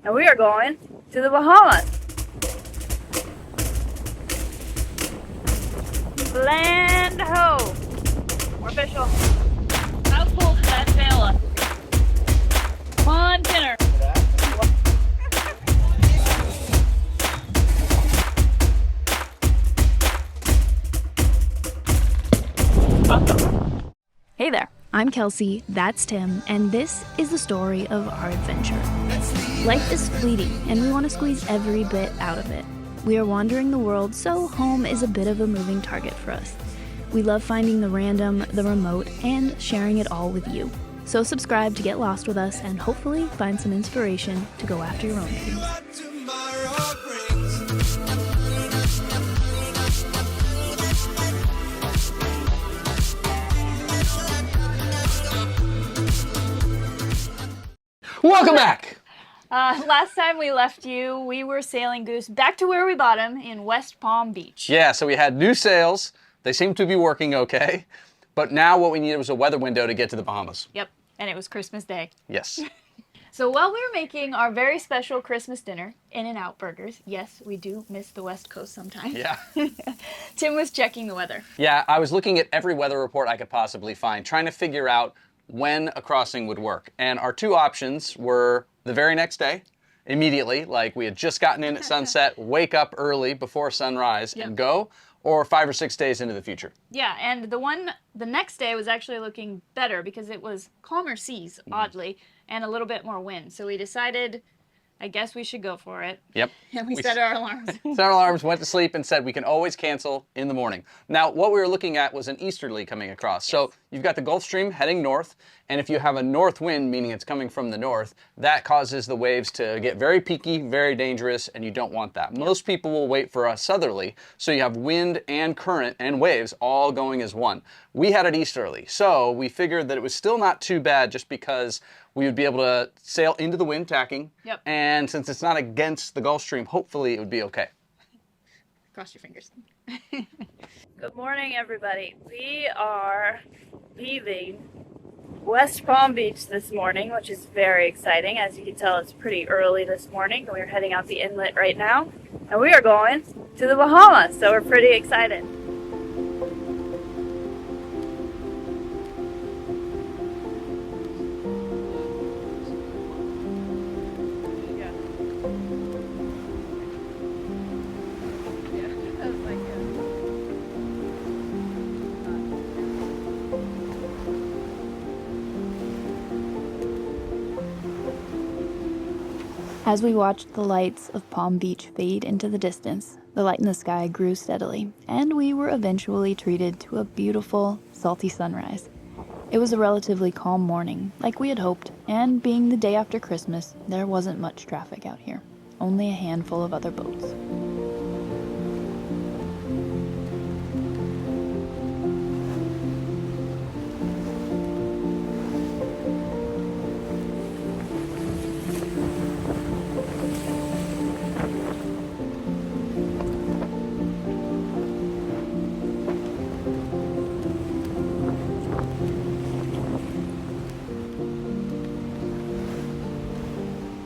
and we are going to the Bahamas. Land ho! We're official. How cool does that sail? Come on, dinner. Hey there, I'm Kelsey, that's Tim, and this is the story of our adventure. Life is fleeting, and we want to squeeze every bit out of it. We are wandering the world, so home is a bit of a moving target for us. We love finding the random, the remote, and sharing it all with you. So subscribe to get lost with us and hopefully find some inspiration to go after your own dreams. Welcome back! Last time we left you, we were sailing Goose back to where we bought him in West Palm Beach. Yeah, so we had new sails. They seem to be working okay. But now what we needed was a weather window to get to the Bahamas. Yep, and it was Christmas Day. Yes. So while we were making our very special Christmas dinner, In-N-Out Burgers, yes, we do miss the West Coast sometimes. Yeah. Tim was checking the weather. Yeah, I was looking at every weather report I could possibly find, trying to figure out when a crossing would work. And our two options were the very next day, immediately, like we had just gotten in at sunset, wake up early before sunrise and go, or 5 or 6 days into the future. Yeah, and the next day was actually looking better because it was calmer seas, oddly, and a little bit more wind. So we decided, I guess we should go for it. Yep. And we set our alarms. Set our alarms, went to sleep, and said we can always cancel in the morning. Now, what we were looking at was an easterly coming across. So you've got the Gulf Stream heading north, and if you have a north wind, meaning it's coming from the north, that causes the waves to get very peaky, very dangerous, and you don't want that. Most people will wait for a southerly, so you have wind and current and waves all going as one. We had it easterly, so we figured that it was still not too bad just because we would be able to sail into the wind tacking, and since it's not against the Gulf Stream, hopefully it would be okay. Cross your fingers. Good morning, everybody. We are leaving West Palm Beach this morning, which is very exciting. As you can tell, it's pretty early this morning. We're heading out the inlet right now, and we are going to the Bahamas, so we're pretty excited. As we watched the lights of Palm Beach fade into the distance, the light in the sky grew steadily, and we were eventually treated to a beautiful, salty sunrise. It was a relatively calm morning, like we had hoped, and being the day after Christmas, there wasn't much traffic out here, only a handful of other boats.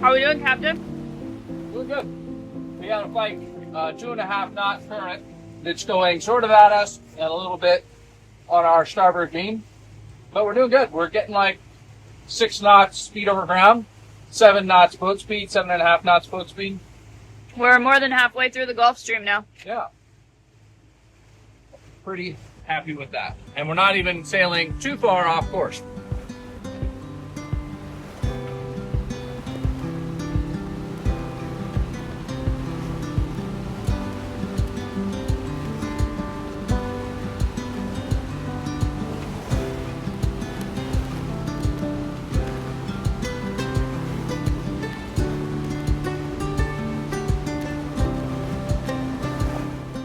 How are we doing, Captain? Doing good. We got a like 2.5 knot current that's going sort of at us and a little bit on our starboard beam. But we're doing good. We're getting like 6 knots speed over ground, 7 knots boat speed, 7.5 knots boat speed. We're more than halfway through the Gulf Stream now. Yeah. Pretty happy with that. And we're not even sailing too far off course.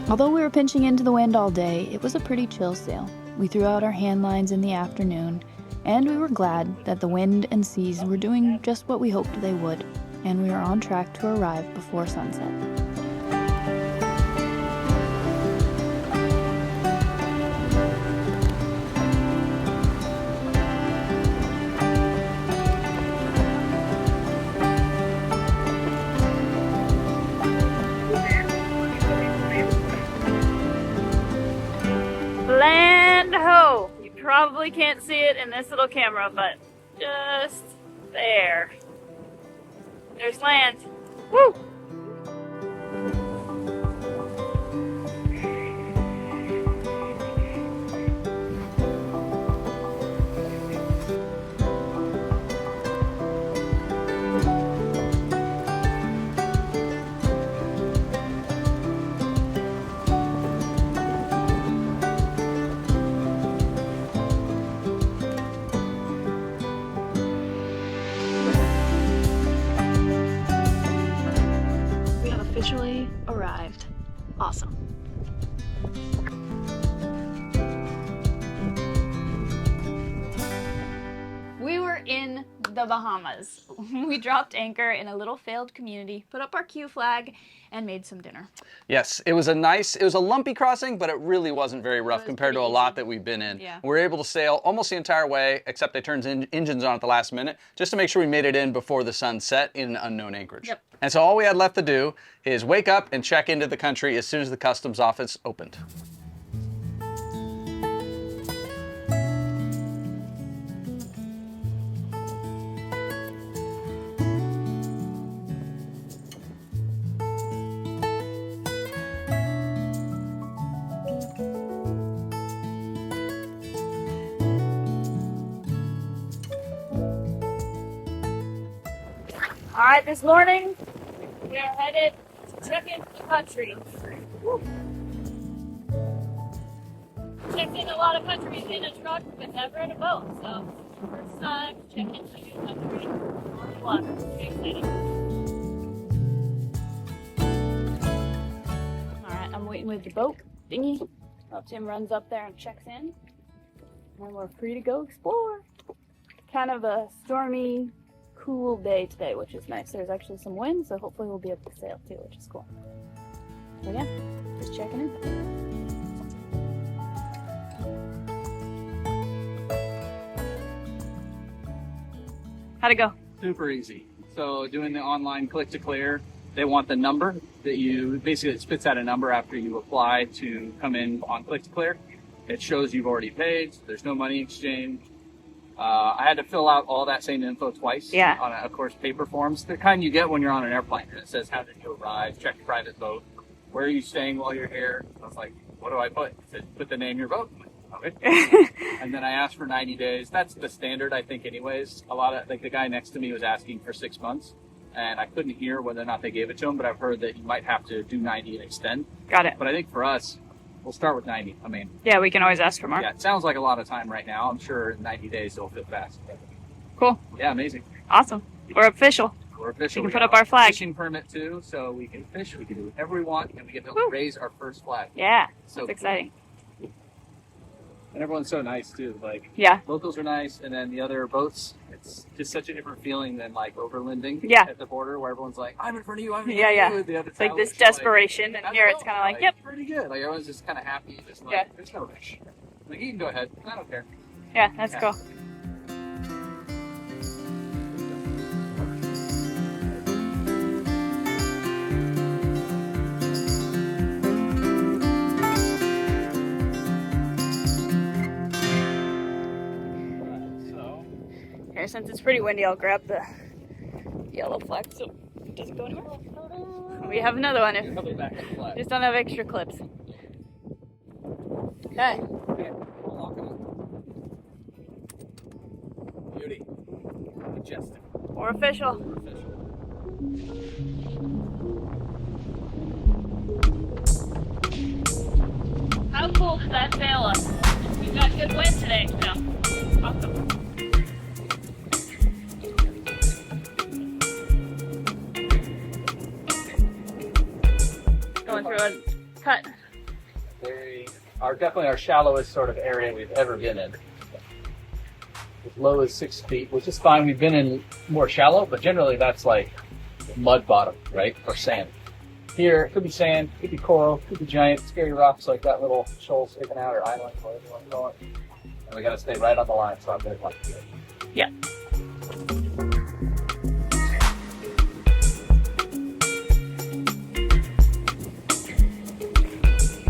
Although we were pinching into the wind all day, it was a pretty chill sail. We threw out our hand lines in the afternoon, and we were glad that the wind and seas were doing just what we hoped they would, and we were on track to arrive before sunset. probably can't see it in this little camera, but just there. There's land. Woo! Officially arrived. Awesome. We were in the Bahamas. We dropped anchor in a little failed community, put up our Q flag, and made some dinner. Yes, it was a lumpy crossing, but it really wasn't very rough compared to a pretty lot easy. that we've been in. Yeah. We were able to sail almost the entire way, except they turned engines on at the last minute, just to make sure we made it in before the sun set in an unknown anchorage. Yep. And so all we had left to do is wake up and check into the country as soon as the customs office opened. All right, this morning we are headed to check into the country. Woo. Checked in a lot of countries in a truck, but never in a boat. So first time to check into a new country on the water. Pretty exciting. All right, I'm waiting with the boat dinghy. While Tim runs up there and checks in, and we're free to go explore. Kind of a stormy, cool day today, which is nice. There's actually some wind, so hopefully we'll be able to sail too, which is cool. But yeah, just checking in. How'd it go? Super easy. So doing the online click to clear, they want the number that you, basically it spits out a number after you apply to come in on click to clear. It shows you've already paid, so there's no money exchange. I had to fill out all that same info twice. Yeah. On, of course, paper forms. The kind you get when you're on an airplane. And it says, how did you arrive? Check your private boat. Where are you staying while you're here? I was like, what do I put? It said, put the name of your boat. Okay. And then I asked for 90 days. That's the standard, I think, anyways. A lot of, like the guy next to me was asking for 6 months. And I couldn't hear whether or not they gave it to him, but I've heard that you might have to do 90 and extend. Got it. But I think for us, we'll start with 90. I mean, Yeah, we can always ask for more. yeah, it sounds like a lot of time right now. I'm sure in 90 days it'll fit fast. Cool. Yeah, amazing. Awesome. We're official. We're official. We can We put got up our flag. Fishing permit too, so we can fish. We can do whatever we want, and we get to Woo. raise our first flag. Yeah, So that's exciting. And everyone's so nice too. Like Yeah. locals are nice, and then the other boats. It's just such a different feeling than like overlanding Yeah. at the border, where everyone's like, "I'm in front of you. I'm in front Yeah, of yeah. you." The other It's like travelers this are like, desperation, and "How's here it it's going?" kind of like, yep. Pretty good. Like everyone's just kind of happy, just like, Yeah. there's no rush. Like you can go ahead. I don't care. Yeah, that's Yeah. cool. So Here, since it's pretty windy, I'll grab the yellow flag so it doesn't go anywhere. We have another one if another backup flag. just don't have extra clips. Okay. Okay, we'll lock it up. Beauty. Majestic. We're official. We're official. How cool does that sail us? We've got good wind today, so awesome. Going through a cut. Definitely our shallowest sort of area we've ever been in. As low as 6 feet, which is fine. We've been in more shallow, but generally that's like mud bottom, right? Or sand. Here, it could be sand, it could be coral, it could be giant, scary rocks like that little shoal sticking out, or island, whatever you want to call it. And we gotta stay right on the line, so I'm gonna like it. Yeah.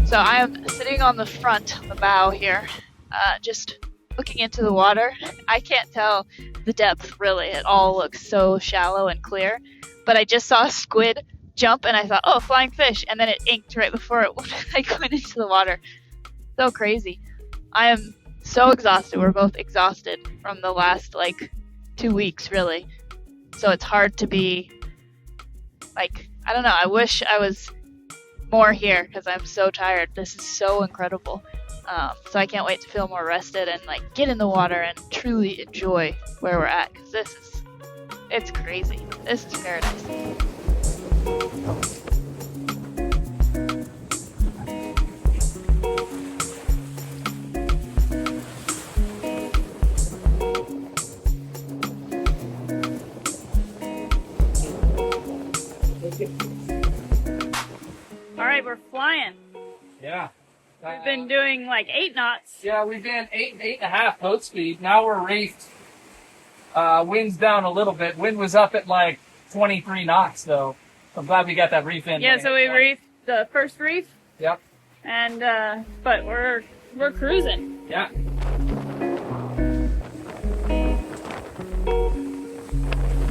So I am sitting on the front, on the bow here, just looking into the water. I can't tell the depth really. It all looks so shallow and clear. But I just saw a squid jump and I thought, oh, flying fish, and then it inked right before it like went into the water. So crazy. I am so exhausted. We're both exhausted from the last like 2 weeks really. So it's hard to be like, I don't know, I wish I was more here because I'm so tired. This is so incredible. So I can't wait to feel more rested and like get in the water and truly enjoy where we're at, because it's crazy. This is paradise. All right, we're flying. Yeah. We've been doing like 8 knots. Yeah, we've been 8.5 boat speed. Now we're reefed. Wind's down a little bit. Wind was up at like 23 knots, though. I'm glad we got that reef in. Yeah, so we reefed the first reef. Yep. And but we're cruising. Yeah.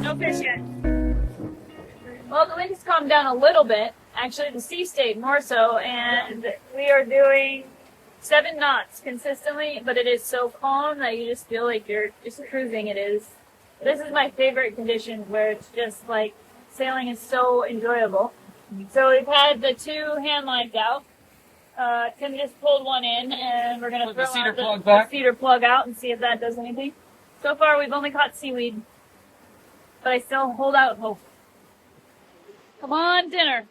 No fish yet. Well, the wind's calmed down a little bit. Actually, the sea stayed more so, and we are doing 7 knots consistently, but it is so calm that you just feel like you're just cruising. This is my favorite condition, where it's just like sailing is so enjoyable. So we've had the 2 hand lines out. Tim just pulled one in, and we're going to throw the feeder plug out and see if that does anything. So far, we've only caught seaweed, but I still hold out hope. Come on, dinner.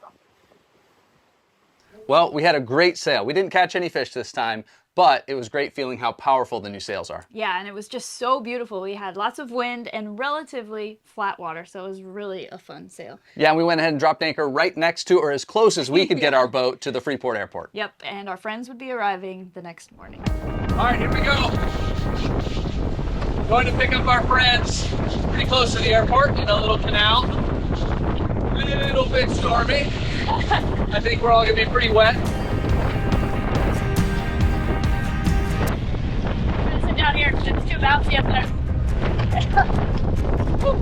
Well, we had a great sail. We didn't catch any fish this time, but it was great feeling how powerful the new sails are. Yeah, and it was just so beautiful. We had lots of wind and relatively flat water, so it was really a fun sail. Yeah, and we went ahead and dropped anchor right next to, or as close as we could get our boat to the Freeport Airport. Yep, and our friends would be arriving the next morning. All right, here we go. Going to pick up our friends pretty close to the airport in a little canal. A little bit stormy. I think we're all going to be pretty wet. I'm going to sit down here because it's too bouncy up there. It'll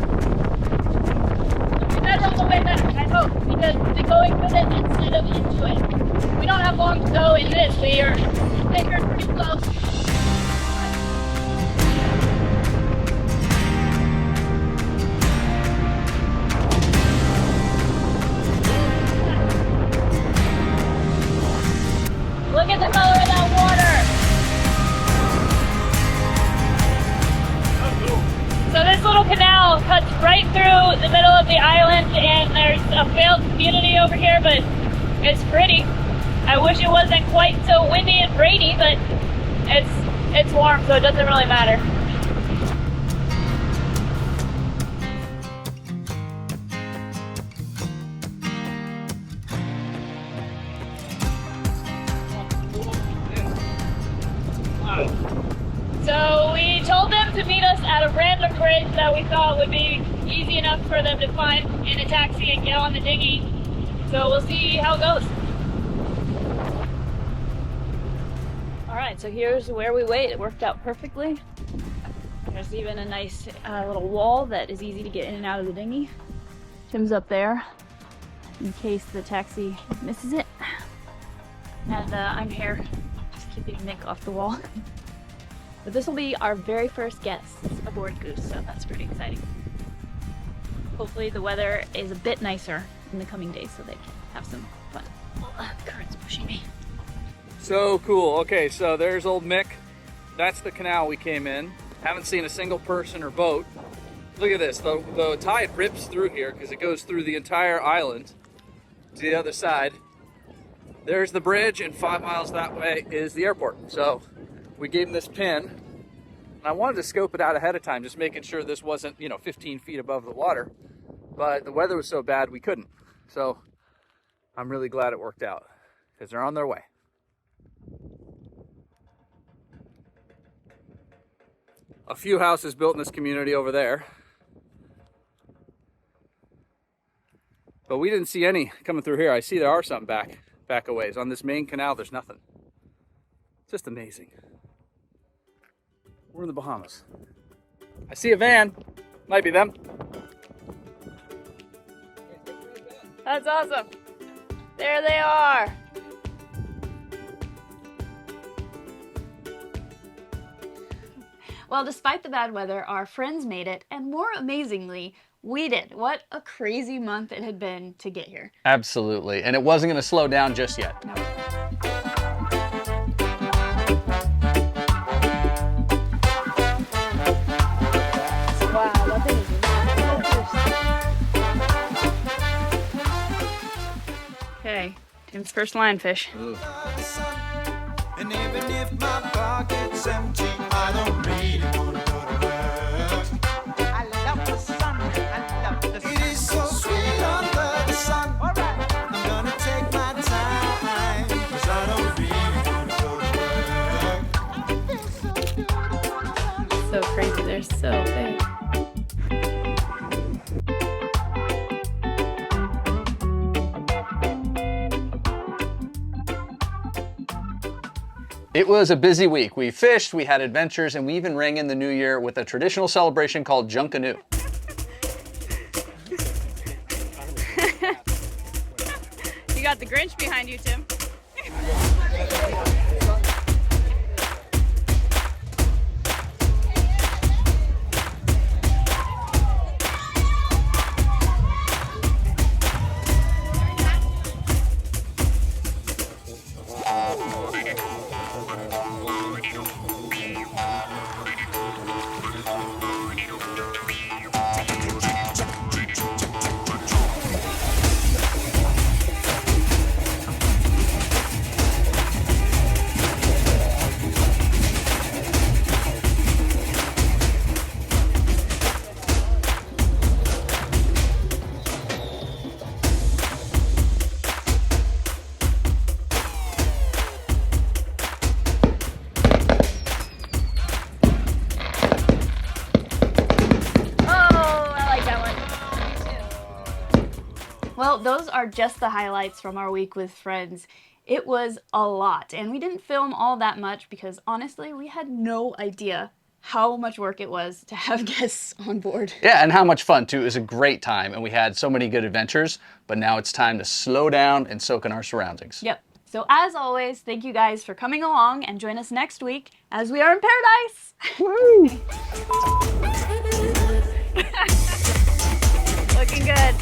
be better on the way back, I hope, because we'll be going with it instead of into it. We don't have long to go in this. We are anchored pretty close. Look at the color of that water. So this little canal cuts right through the middle of the island, and there's a failed community over here, but it's pretty. I wish it wasn't quite so windy and rainy, but it's warm, so it doesn't really matter. So we told them to meet us at a random bridge that we thought would be easy enough for them to find in a taxi and get on the dinghy. So we'll see how it goes. All right, so here's where we wait. It worked out perfectly. There's even a nice little wall that is easy to get in and out of the dinghy. Tim's up there in case the taxi misses it. And I'm here just keeping Nick off the wall. But this will be our very first guest aboard Goose, so that's pretty exciting. Hopefully the weather is a bit nicer in the coming days so they can have some fun. Oh, the current's pushing me. So cool. Okay, so there's old Mick. That's the canal we came in. Haven't seen a single person or boat. Look at this. The tide rips through here because it goes through the entire island to the other side. There's the bridge, and 5 miles that way is the airport. So we gave him this pin, and I wanted to scope it out ahead of time, just making sure this wasn't, 15 feet above the water. But the weather was so bad we couldn't. So I'm really glad it worked out because they're on their way. A few houses built in this community over there. But we didn't see any coming through here. I see there are some back a ways. On this main canal, there's nothing. Just amazing. We're in the Bahamas. I see a van. Might be them. That's awesome. There they are. Well, despite the bad weather, our friends made it, and more amazingly, we did. What a crazy month it had been to get here. Absolutely. And it wasn't going to slow down just yet. No. Wow, that thing is okay, Tim's first lionfish. And even if my pocket's empty, I don't really want to go to work. I love the sun, I love the sun. It is so sweet under the sun. All right. I'm gonna take my time, 'cause I don't really want to go to work. So crazy, they're so big. It was a busy week. We fished, we had adventures, and we even rang in the new year with a traditional celebration called Junkanoo. You got the Grinch behind you, Tim. Well, those are just the highlights from our week with friends. It was a lot, and we didn't film all that much because honestly, we had no idea how much work it was to have guests on board. Yeah, and how much fun too. It was a great time, and we had so many good adventures, but now it's time to slow down and soak in our surroundings. Yep. So as always, thank you guys for coming along, and join us next week as we are in paradise. Woo! Looking good.